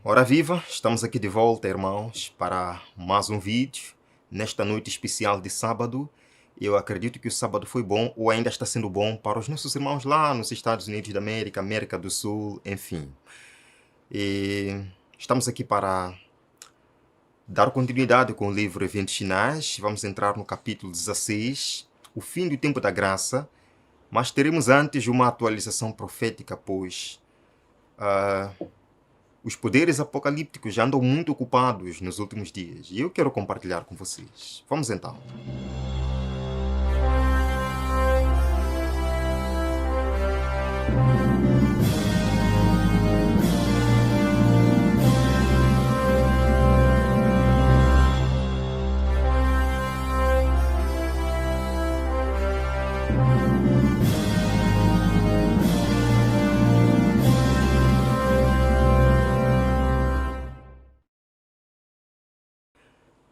Ora viva, estamos aqui de volta, irmãos, para mais um vídeo. Nesta noite especial de sábado, eu acredito que o sábado foi bom ou ainda está sendo bom para os nossos irmãos lá nos Estados Unidos da América, América do Sul, enfim. E estamos aqui para dar continuidade com o livro Eventos Finais. Vamos entrar no capítulo 16, o fim do tempo da graça, mas teremos antes uma atualização profética, pois os poderes apocalípticos já andam muito ocupados nos últimos dias e eu quero compartilhar com vocês. Vamos então.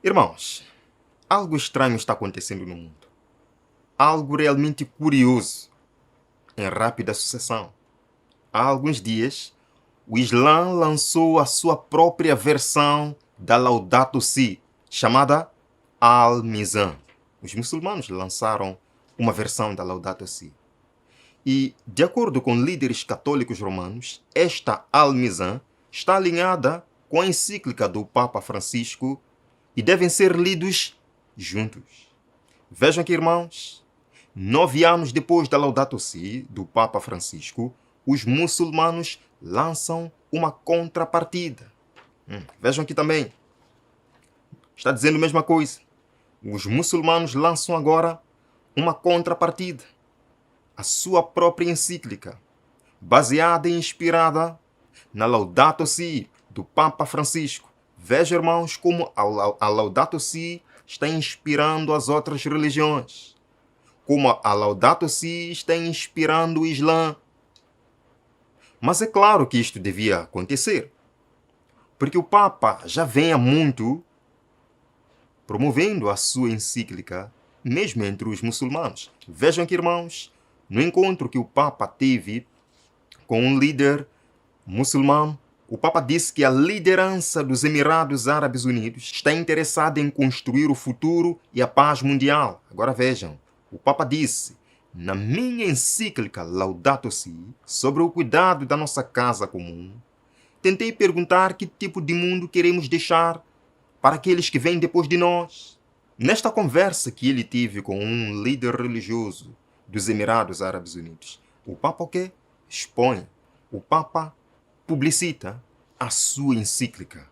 Irmãos, algo estranho está acontecendo no mundo. Algo realmente curioso, em rápida sucessão. Há alguns dias, o Islã lançou a sua própria versão da Laudato Si, chamada Al-Mizan. Os muçulmanos lançaram uma versão da Laudato Si. E, de acordo com líderes católicos romanos, esta Al-Mizan está alinhada com a encíclica do Papa Francisco e devem ser lidos juntos. Vejam aqui, irmãos, 9 anos depois da Laudato Si, do Papa Francisco, os muçulmanos lançam uma contrapartida. Vejam aqui também. Está dizendo a mesma coisa. Os muçulmanos lançam agora uma contrapartida. A sua própria encíclica, baseada e inspirada na Laudato Si, do Papa Francisco. Veja, irmãos, como a Laudato Si está inspirando as outras religiões. Como a Laudato Si está inspirando o Islã. Mas é claro que isto devia acontecer, porque o Papa já vem há muito promovendo a sua encíclica, mesmo entre os muçulmanos. Vejam aqui, irmãos, no encontro que o Papa teve com um líder muçulmano, o Papa disse que a liderança dos Emirados Árabes Unidos está interessada em construir o futuro e a paz mundial. Agora vejam, o Papa disse: na minha encíclica Laudato Si, sobre o cuidado da nossa casa comum, tentei perguntar que tipo de mundo queremos deixar para aqueles que vêm depois de nós. Nesta conversa que ele teve com um líder religioso dos Emirados Árabes Unidos, o Papa o quê? Expõe. O Papa publicita a sua encíclica.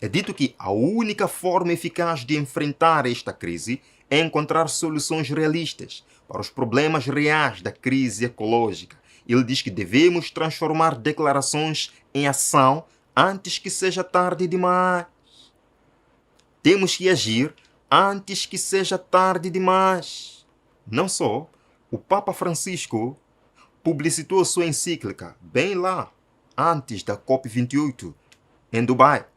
É dito que a única forma eficaz de enfrentar esta crise é encontrar soluções realistas para os problemas reais da crise ecológica. Ele diz que devemos transformar declarações em ação antes que seja tarde demais. Temos que agir antes que seja tarde demais. Não só, o Papa Francisco publicitou sua encíclica bem lá, antes da COP28, em Dubai.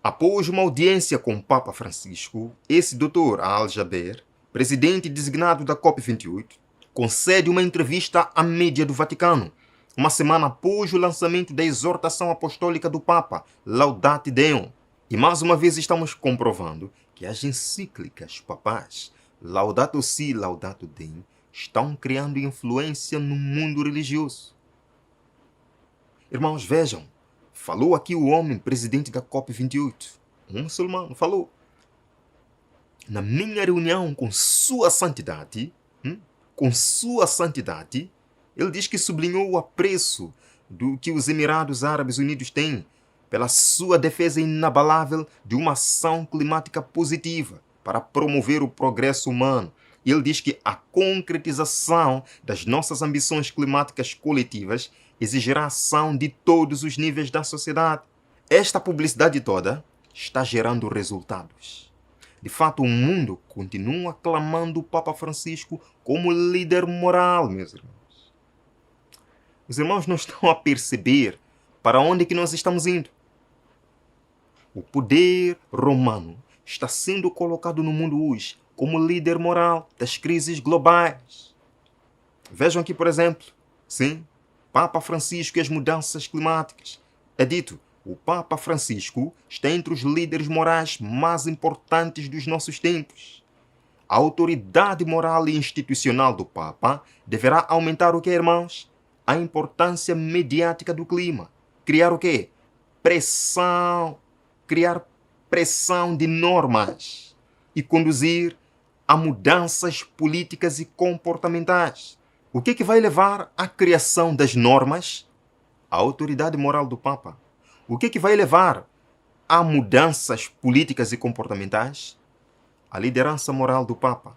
Após uma audiência com o Papa Francisco, esse Dr. Al-Jaber, presidente designado da COP28, concede uma entrevista à mídia do Vaticano, uma semana após o lançamento da exortação apostólica do Papa, Laudate Deum. E mais uma vez estamos comprovando que as encíclicas papais, Laudato Si, Laudato Deum, estão criando influência no mundo religioso. Irmãos, vejam, falou aqui o homem presidente da COP28, um muçulmano, falou: na minha reunião com sua santidade, ele diz que sublinhou o apreço do que os Emirados Árabes Unidos têm pela sua defesa inabalável de uma ação climática positiva para promover o progresso humano. Ele diz que a concretização das nossas ambições climáticas coletivas exigirá ação de todos os níveis da sociedade. Esta publicidade toda está gerando resultados. De fato, o mundo continua aclamando o Papa Francisco como líder moral, meus irmãos. Os irmãos não estão a perceber para onde é que nós estamos indo. O poder romano está sendo colocado no mundo hoje como líder moral das crises globais. Vejam aqui, por exemplo, sim, Papa Francisco e as mudanças climáticas. É dito, o Papa Francisco está entre os líderes morais mais importantes dos nossos tempos. A autoridade moral e institucional do Papa deverá aumentar o que, irmãos? A importância mediática do clima. Criar o quê? Pressão. Criar pressão de normas e conduzir a mudanças políticas e comportamentais. O que vai levar à criação das normas? A autoridade moral do Papa. O que vai levar a mudanças políticas e comportamentais? A liderança moral do Papa.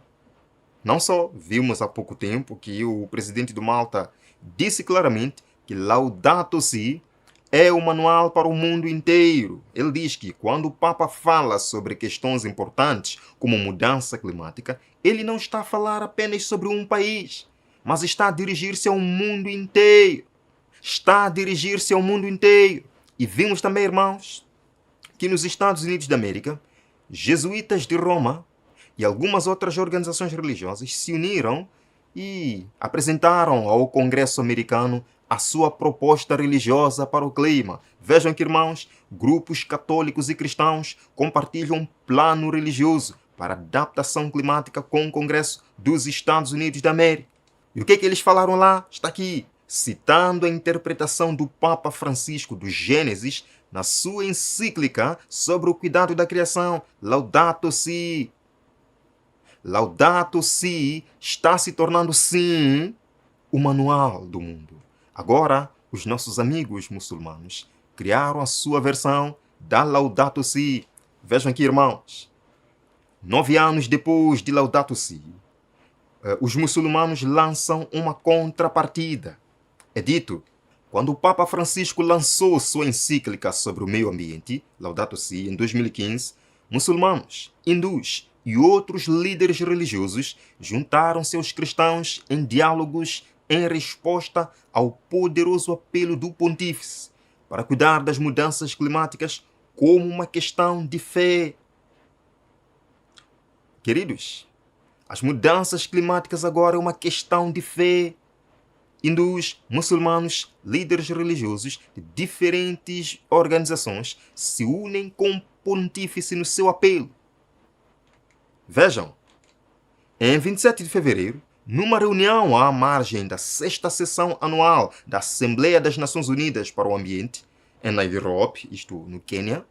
Não só vimos há pouco tempo que o presidente do Malta disse claramente que Laudato Si é o manual para o mundo inteiro. Ele diz que quando o Papa fala sobre questões importantes como mudança climática, ele não está a falar apenas sobre um país, mas está a dirigir-se ao mundo inteiro. Está a dirigir-se ao mundo inteiro. E vimos também, irmãos, que nos Estados Unidos da América, jesuítas de Roma e algumas outras organizações religiosas se uniram e apresentaram ao Congresso americano a sua proposta religiosa para o clima. Vejam que, irmãos, grupos católicos e cristãos compartilham um plano religioso para adaptação climática com o Congresso dos Estados Unidos da América. E o que eles falaram lá? Está aqui, citando a interpretação do Papa Francisco do Gênesis na sua encíclica sobre o cuidado da criação, Laudato Si. Laudato Si está se tornando, sim, o manual do mundo. Agora, os nossos amigos muçulmanos criaram a sua versão da Laudato Si. Vejam aqui, irmãos. 9 anos depois de Laudato Si, os muçulmanos lançam uma contrapartida. É dito, quando o Papa Francisco lançou sua encíclica sobre o meio ambiente, Laudato Si, em 2015, muçulmanos, hindus e outros líderes religiosos juntaram-se aos cristãos em diálogos em resposta ao poderoso apelo do pontífice para cuidar das mudanças climáticas como uma questão de fé. Queridos, as mudanças climáticas agora é uma questão de fé. Hindus, muçulmanos, líderes religiosos de diferentes organizações se unem com o pontífice no seu apelo. Vejam, em 27 de fevereiro, numa reunião à margem da 6ª sessão anual da Assembleia das Nações Unidas para o Ambiente, em Nairobi, isto no Quênia,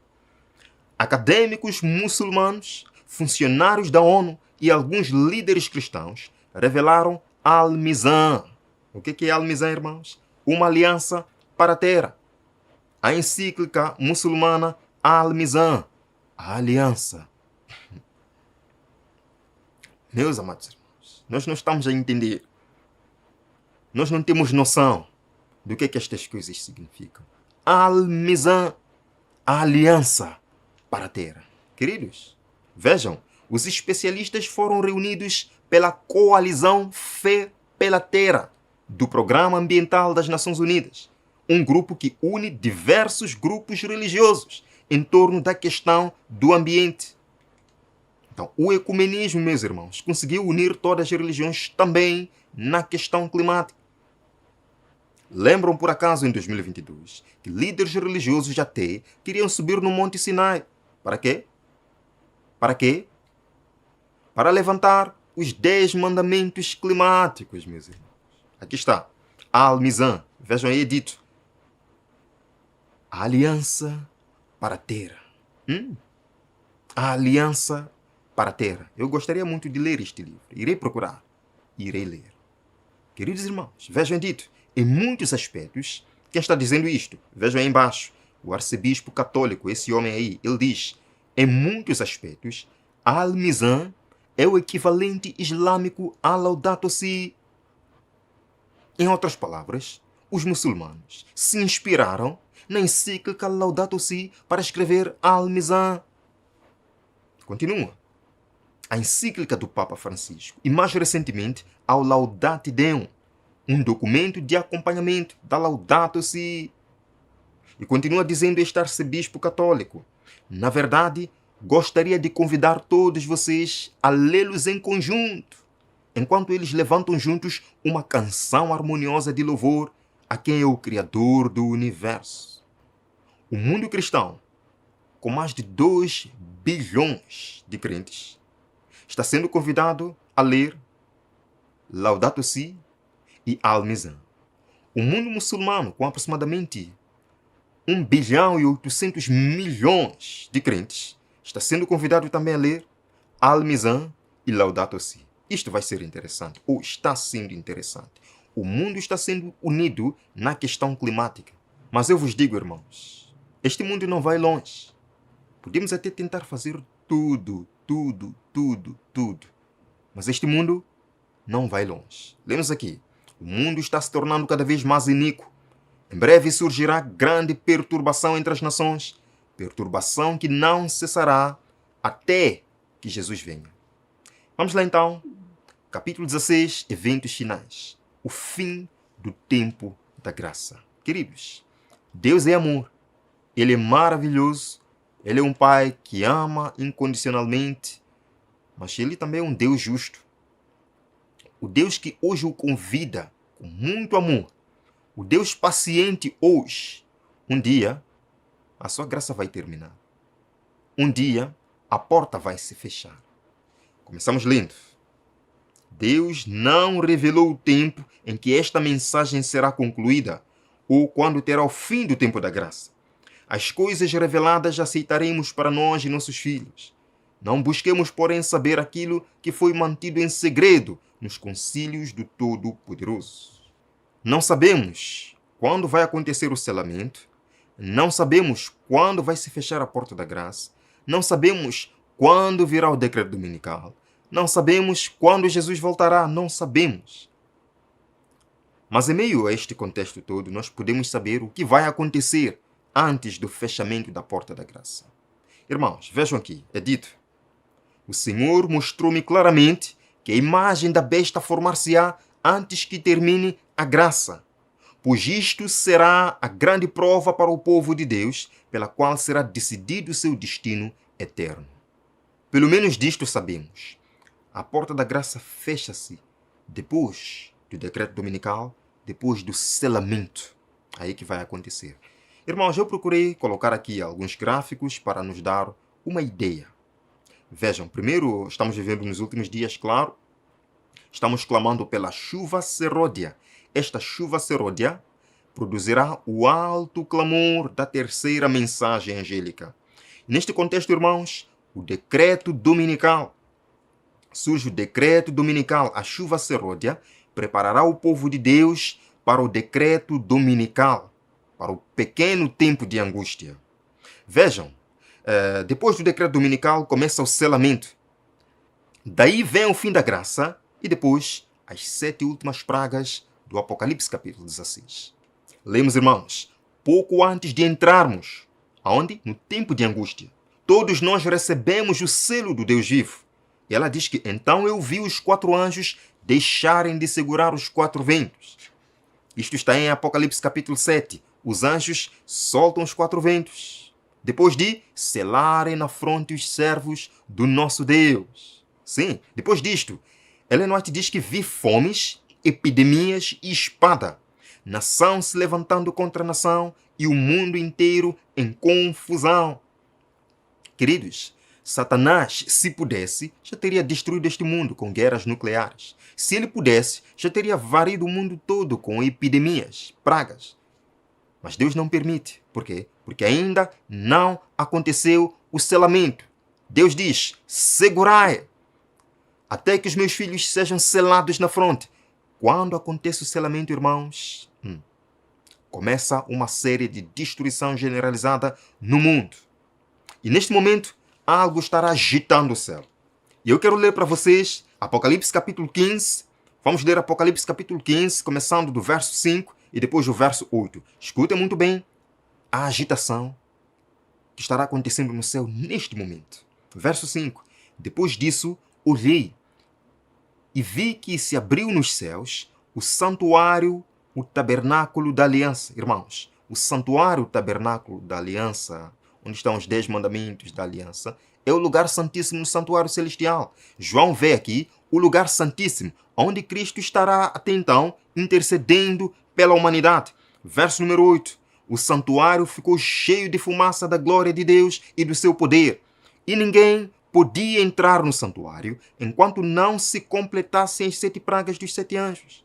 acadêmicos muçulmanos, funcionários da ONU e alguns líderes cristãos revelaram Al-Mizan. O que é Al-Mizan, irmãos? Uma aliança para a terra. A encíclica muçulmana Al-Mizan, a aliança. Meus amados irmãos, nós não estamos a entender. Nós não temos noção do que estas coisas significam. Al-Mizan, a aliança para a terra. Queridos, vejam, os especialistas foram reunidos pela Coalizão Fé pela Terra, do Programa Ambiental das Nações Unidas, um grupo que une diversos grupos religiosos em torno da questão do ambiente. Então, o ecumenismo, meus irmãos, conseguiu unir todas as religiões também na questão climática. Lembram, por acaso, em 2022, que líderes religiosos até queriam subir no Monte Sinai. Para quê? Para quê? Para levantar os 10 mandamentos climáticos, meus irmãos. Aqui está. Al-Mizan. Vejam aí, dito. A aliança para a terra. A aliança para a terra. Eu gostaria muito de ler este livro. Irei procurar. Irei ler. Queridos irmãos, vejam dito. Em muitos aspectos, quem está dizendo isto? Vejam aí embaixo. O arcebispo católico, esse homem aí, ele diz, em muitos aspectos, Al-Mizan é o equivalente islâmico a Laudato Si. Em outras palavras, os muçulmanos se inspiraram na encíclica Laudato Si para escrever Al-Mizan. Continua. A encíclica do Papa Francisco e, mais recentemente, ao Laudate Deum, um documento de acompanhamento da Laudato Si. E continua dizendo este arcebispo católico, na verdade, gostaria de convidar todos vocês a lê-los em conjunto, enquanto eles levantam juntos uma canção harmoniosa de louvor a quem é o Criador do Universo. O mundo cristão, com mais de 2 bilhões de crentes, está sendo convidado a ler Laudato Si e Al-Mizan. O mundo muçulmano, com aproximadamente 1 bilhão e 800 milhões de crentes, está sendo convidado também a ler Al-Mizan e Laudato Si. Isto vai ser interessante, ou está sendo interessante. O mundo está sendo unido na questão climática. Mas eu vos digo, irmãos, este mundo não vai longe. Podemos até tentar fazer tudo. Mas este mundo não vai longe. Lemos aqui. O mundo está se tornando cada vez mais iníquo. Em breve surgirá grande perturbação entre as nações. Perturbação que não cessará até que Jesus venha. Vamos lá então. Capítulo 16, eventos finais. O fim do tempo da graça. Queridos, Deus é amor. Ele é maravilhoso. Ele é um Pai que ama incondicionalmente. Mas Ele também é um Deus justo. O Deus que hoje o convida com muito amor. O Deus paciente hoje. Um dia, a sua graça vai terminar. Um dia, a porta vai se fechar. Começamos lendo. Deus não revelou o tempo em que esta mensagem será concluída ou quando terá o fim do tempo da graça. As coisas reveladas aceitaremos para nós e nossos filhos. Não busquemos, porém, saber aquilo que foi mantido em segredo nos concílios do Todo-Poderoso. Não sabemos quando vai acontecer o selamento. Não sabemos quando vai se fechar a porta da graça. Não sabemos quando virá o decreto dominical. Não sabemos quando Jesus voltará. Não sabemos. Mas em meio a este contexto todo, nós podemos saber o que vai acontecer antes do fechamento da porta da graça. Irmãos, vejam aqui, é dito. O Senhor mostrou-me claramente que a imagem da besta formar-se-á antes que termine a graça, pois isto será a grande prova para o povo de Deus, pela qual será decidido o seu destino eterno. Pelo menos disto sabemos. A porta da graça fecha-se depois do decreto dominical, depois do selamento. Aí que vai acontecer. Irmãos, eu procurei colocar aqui alguns gráficos para nos dar uma ideia. Vejam, primeiro, estamos vivendo nos últimos dias, claro. Estamos clamando pela chuva seródia. Esta chuva seródia produzirá o alto clamor da terceira mensagem angélica. Neste contexto, irmãos, o decreto dominical. Surge o decreto dominical, a chuva seródia, preparará o povo de Deus para o decreto dominical, para o pequeno tempo de angústia. Vejam, depois do decreto dominical começa o selamento. Daí vem o fim da graça e depois as 7 últimas pragas do Apocalipse capítulo 16. Lemos, irmãos, pouco antes de entrarmos, aonde? No tempo de angústia. Todos nós recebemos o selo do Deus vivo. E ela diz que então eu vi os 4 anjos deixarem de segurar os 4 ventos. Isto está em Apocalipse capítulo 7. Os anjos soltam os 4 ventos, depois de selarem na fronte os servos do nosso Deus. Sim, depois disto, Ellen White diz que vi fomes, epidemias e espada, nação se levantando contra nação e o mundo inteiro em confusão. Queridos, Satanás, se pudesse, já teria destruído este mundo com guerras nucleares. Se ele pudesse, já teria varrido o mundo todo com epidemias, pragas. Mas Deus não permite. Por quê? Porque ainda não aconteceu o selamento. Deus diz, segurai, até que os meus filhos sejam selados na fronte. Quando acontece o selamento, irmãos, começa uma série de destruição generalizada no mundo. E neste momento, algo estará agitando o céu. E eu quero ler para vocês Apocalipse capítulo 15. Vamos ler Apocalipse capítulo 15, começando do verso 5 e depois do verso 8. Escutem muito bem a agitação que estará acontecendo no céu neste momento. Verso 5. Depois disso, olhei e vi que se abriu nos céus o santuário, o tabernáculo da aliança. Irmãos, o santuário, o tabernáculo da aliança, onde estão os 10 mandamentos da aliança, é o lugar santíssimo no santuário celestial. João vê aqui o lugar santíssimo, onde Cristo estará até então intercedendo pela humanidade. Verso número 8. o santuário ficou cheio de fumaça da glória de Deus e do seu poder, e ninguém podia entrar no santuário enquanto não se completassem as 7 pragas dos 7 anjos.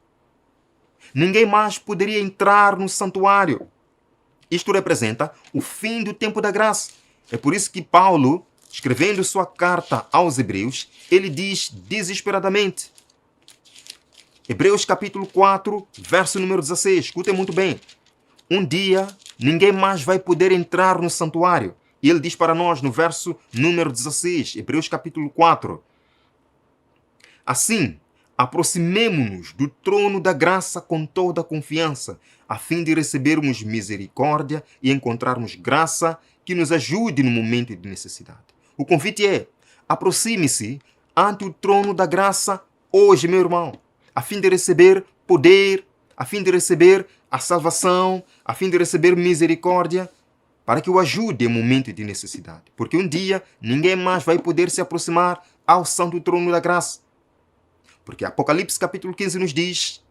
Ninguém mais poderia entrar no santuário. Isto representa o fim do tempo da graça. É por isso que Paulo, escrevendo sua carta aos Hebreus, ele diz desesperadamente, Hebreus capítulo 4, verso número 16, escutem muito bem. Um dia, ninguém mais vai poder entrar no santuário. E ele diz para nós no verso número 16, Hebreus capítulo 4. Assim, aproximemo-nos do trono da graça com toda a confiança, a fim de recebermos misericórdia e encontrarmos graça que nos ajude no momento de necessidade. O convite é, aproxime-se ante o trono da graça hoje, meu irmão, a fim de receber poder, a fim de receber a salvação, a fim de receber misericórdia, para que o ajude em momento de necessidade. Porque um dia ninguém mais vai poder se aproximar ao santo trono da graça. Porque Apocalipse capítulo 15 nos diz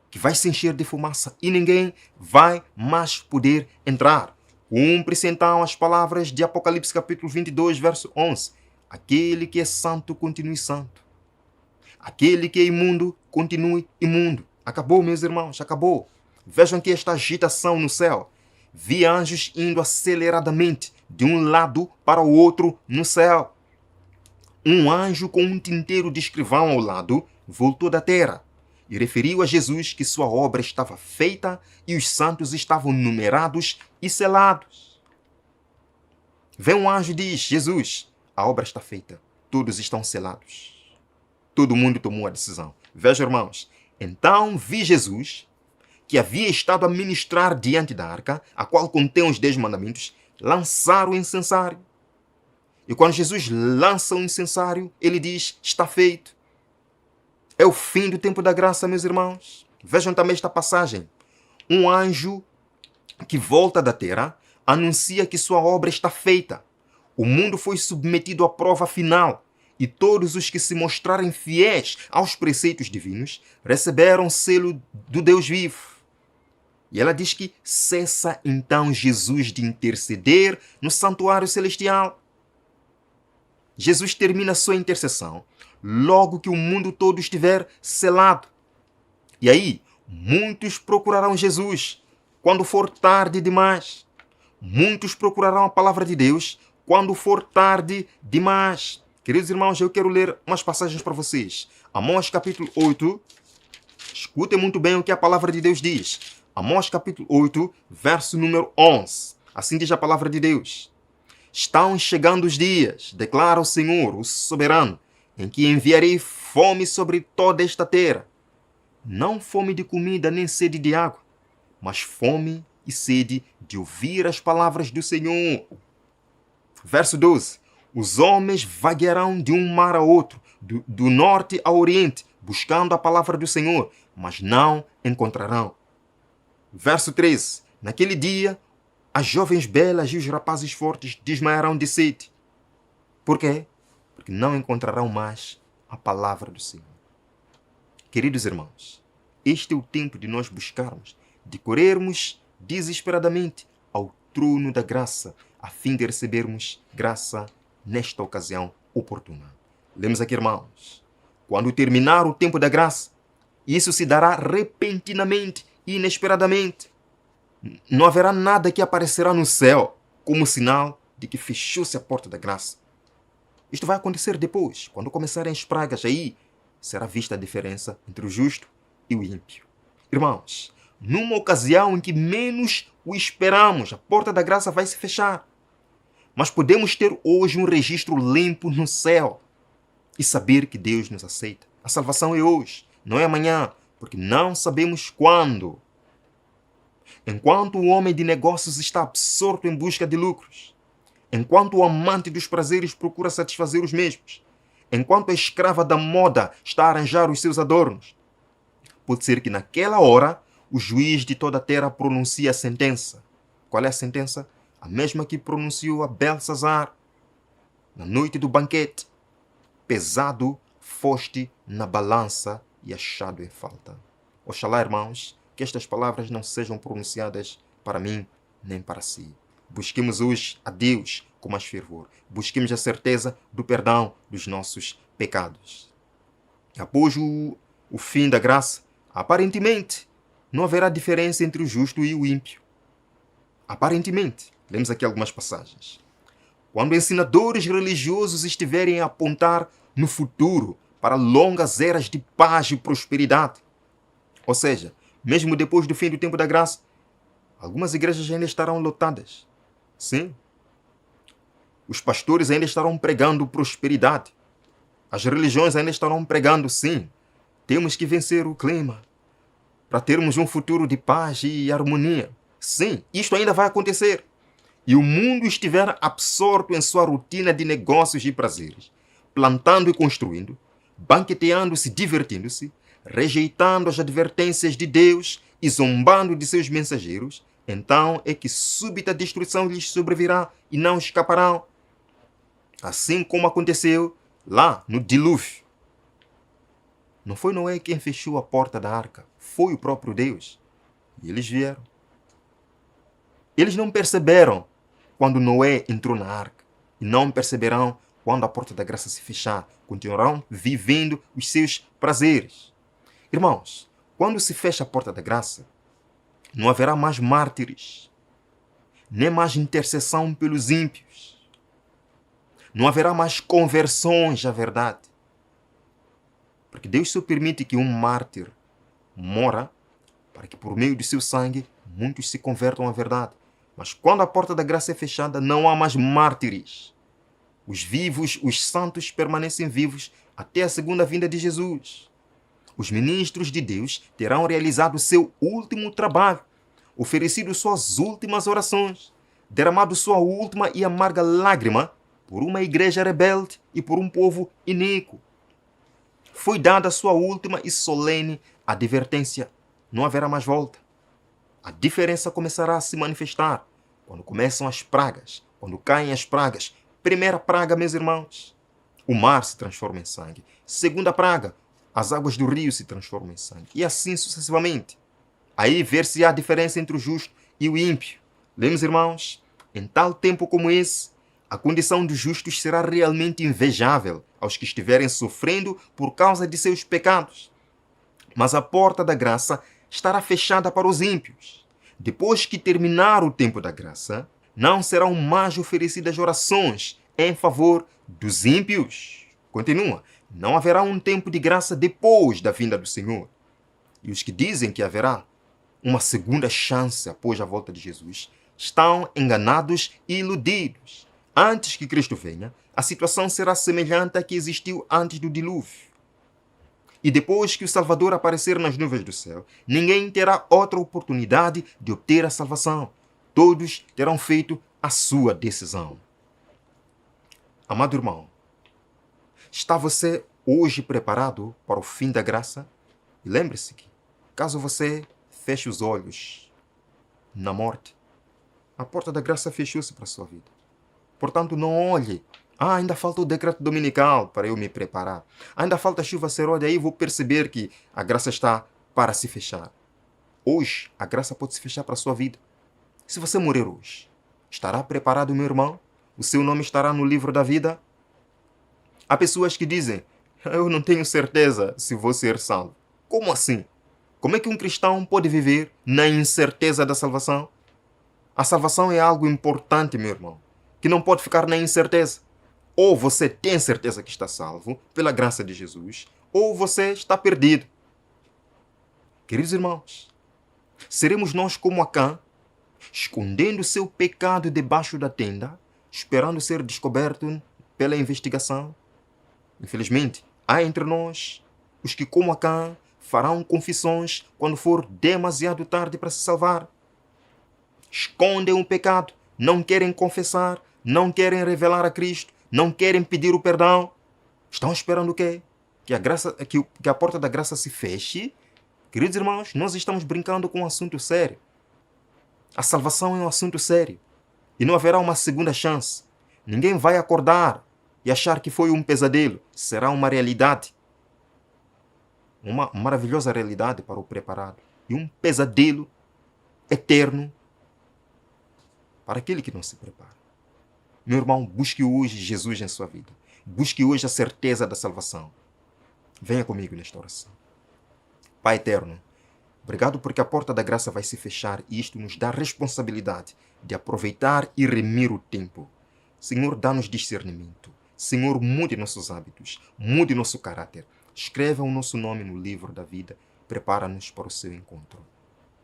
que vai se encher de fumaça e ninguém vai mais poder entrar. Cumpre-se então as palavras de Apocalipse capítulo 22, verso 11. Aquele que é santo, continue santo. Aquele que é imundo, continue imundo. Acabou, meus irmãos, acabou. Vejam que esta agitação no céu. Vi anjos indo aceleradamente de um lado para o outro no céu. Um anjo com um tinteiro de escrivão ao lado voltou da terra e referiu a Jesus que sua obra estava feita e os santos estavam numerados e selados. Vem um anjo e diz, Jesus, a obra está feita, todos estão selados. Todo mundo tomou a decisão. Vejam, irmãos, então vi Jesus, que havia estado a ministrar diante da arca, a qual contém os 10 mandamentos, lançar o incensário. E quando Jesus lança o incensário, ele diz, está feito. É o fim do tempo da graça, meus irmãos. Vejam também esta passagem. Um anjo que volta da terra anuncia que sua obra está feita. O mundo foi submetido à prova final e todos os que se mostrarem fiéis aos preceitos divinos receberam o selo do Deus vivo. E ela diz que cessa então Jesus de interceder no santuário celestial. Jesus termina sua intercessão logo que o mundo todo estiver selado. E aí, muitos procurarão Jesus quando for tarde demais. Muitos procurarão a palavra de Deus quando for tarde demais. Queridos irmãos, eu quero ler umas passagens para vocês. Amós capítulo 8. Escutem muito bem o que a palavra de Deus diz. Amós capítulo 8, verso número 11. Assim diz a palavra de Deus. Estão chegando os dias, declara o Senhor, o soberano, em que enviarei fome sobre toda esta terra. Não fome de comida nem sede de água, mas fome e sede de ouvir as palavras do Senhor. Verso 12. Os homens vaguearão de um mar a outro, do norte ao oriente, buscando a palavra do Senhor, mas não encontrarão. Verso 13. Naquele dia, as jovens belas e os rapazes fortes desmaiarão de sede. Por quê? Porque não encontrarão mais a palavra do Senhor. Queridos irmãos, este é o tempo de nós buscarmos, de corrermos desesperadamente ao trono da graça, a fim de recebermos graça nesta ocasião oportuna. Lemos aqui, irmãos, quando terminar o tempo da graça, isso se dará repentinamente e inesperadamente. Não haverá nada que aparecerá no céu como sinal de que fechou-se a porta da graça. Isto vai acontecer depois, quando começarem as pragas, aí será vista a diferença entre o justo e o ímpio. Irmãos, numa ocasião em que menos o esperamos, a porta da graça vai se fechar. Mas podemos ter hoje um registro limpo no céu e saber que Deus nos aceita. A salvação é hoje, não é amanhã, porque não sabemos quando. Enquanto o homem de negócios está absorto em busca de lucros, enquanto o amante dos prazeres procura satisfazer os mesmos, enquanto a escrava da moda está a arranjar os seus adornos, pode ser que naquela hora o juiz de toda a terra pronuncie a sentença. Qual é a sentença? A mesma que pronunciou a Belsazar na noite do banquete. Pesado foste na balança e achado em falta. Oxalá, irmãos, que estas palavras não sejam pronunciadas para mim nem para si. Busquemos hoje a Deus com mais fervor. Busquemos a certeza do perdão dos nossos pecados. Após o fim da graça, aparentemente, não haverá diferença entre o justo e o ímpio. Aparentemente. Lemos aqui algumas passagens. Quando ensinadores religiosos estiverem a apontar no futuro para longas eras de paz e prosperidade, ou seja, mesmo depois do fim do tempo da graça, algumas igrejas ainda estarão lotadas. Sim. Os pastores ainda estarão pregando prosperidade. As religiões ainda estarão pregando, sim. Temos que vencer o clima para termos um futuro de paz e harmonia. Sim, isto ainda vai acontecer. E o mundo estiver absorto em sua rotina de negócios e prazeres, plantando e construindo, banqueteando-se, divertindo-se, rejeitando as advertências de Deus e zombando de seus mensageiros, então é que súbita destruição lhes sobrevirá e não escaparão. Assim como aconteceu lá no dilúvio. Não foi Noé quem fechou a porta da arca, foi o próprio Deus. E eles vieram. Eles não perceberam quando Noé entrou na arca e não perceberão quando a porta da graça se fechar. Continuarão vivendo os seus prazeres. Irmãos, quando se fecha a porta da graça, não haverá mais mártires, nem mais intercessão pelos ímpios. Não haverá mais conversões à verdade. Porque Deus só permite que um mártir mora para que por meio de seu sangue muitos se convertam à verdade. Mas quando a porta da graça é fechada, não há mais mártires. Os vivos, os santos permanecem vivos até a segunda vinda de Jesus. Os ministros de Deus terão realizado seu último trabalho, oferecido suas últimas orações, derramado sua última e amarga lágrima por uma igreja rebelde e por um povo iníquo. Foi dada sua última e solene advertência. Não haverá mais volta. A diferença começará a se manifestar quando começam as pragas, quando caem as pragas. Primeira praga, meus irmãos, o mar se transforma em sangue. Segunda praga, as águas do rio se transformam em sangue. E assim sucessivamente. Aí ver-se a diferença entre o justo e o ímpio. Lemos, irmãos, em tal tempo como esse, a condição dos justos será realmente invejável aos que estiverem sofrendo por causa de seus pecados. Mas a porta da graça estará fechada para os ímpios. Depois que terminar o tempo da graça, não serão mais oferecidas orações em favor dos ímpios. Continua. Não haverá um tempo de graça depois da vinda do Senhor. E os que dizem que haverá uma segunda chance após a volta de Jesus estão enganados e iludidos. Antes que Cristo venha, a situação será semelhante à que existiu antes do dilúvio. E depois que o Salvador aparecer nas nuvens do céu, ninguém terá outra oportunidade de obter a salvação. Todos terão feito a sua decisão. Amado irmão, está você hoje preparado para o fim da graça? E lembre-se que, caso você feche os olhos na morte, a porta da graça fechou-se para a sua vida. Portanto, não olhe. Ainda falta o decreto dominical para eu me preparar. Ainda falta a chuva serôdia, aí vou perceber que a graça está para se fechar. Hoje, a graça pode se fechar para a sua vida. Se você morrer hoje, estará preparado, meu irmão? O seu nome estará no livro da vida? Há pessoas que dizem, eu não tenho certeza se vou ser salvo. Como assim? Como é que um cristão pode viver na incerteza da salvação? A salvação é algo importante, meu irmão, que não pode ficar na incerteza. Ou você tem certeza que está salvo pela graça de Jesus, ou você está perdido. Queridos irmãos, seremos nós como Acã, escondendo seu pecado debaixo da tenda, esperando ser descoberto pela investigação? Infelizmente, há entre nós os que, como Acã, farão confissões quando for demasiado tarde para se salvar. Escondem o pecado, não querem confessar, não querem revelar a Cristo, não querem pedir o perdão. Estão esperando o quê? Que a porta da graça se feche? Queridos irmãos, nós estamos brincando com um assunto sério. A salvação é um assunto sério. E não haverá uma segunda chance. Ninguém vai acordar e achar que foi um pesadelo. Será uma realidade. Uma maravilhosa realidade para o preparado. E um pesadelo eterno para aquele que não se prepara. Meu irmão, busque hoje Jesus em sua vida. Busque hoje a certeza da salvação. Venha comigo nesta oração. Pai eterno, obrigado porque a porta da graça vai se fechar e isto nos dá a responsabilidade de aproveitar e remir o tempo. Senhor, dá-nos discernimento. Senhor, mude nossos hábitos, mude nosso caráter. Escreva o nosso nome no livro da vida. Prepara-nos para o seu encontro.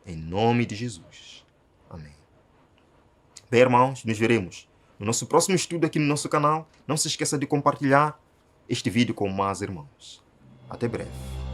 Em nome de Jesus. Amém. Bem, irmãos, nos veremos no nosso próximo estudo aqui no nosso canal. Não se esqueça de compartilhar este vídeo com mais irmãos. Até breve.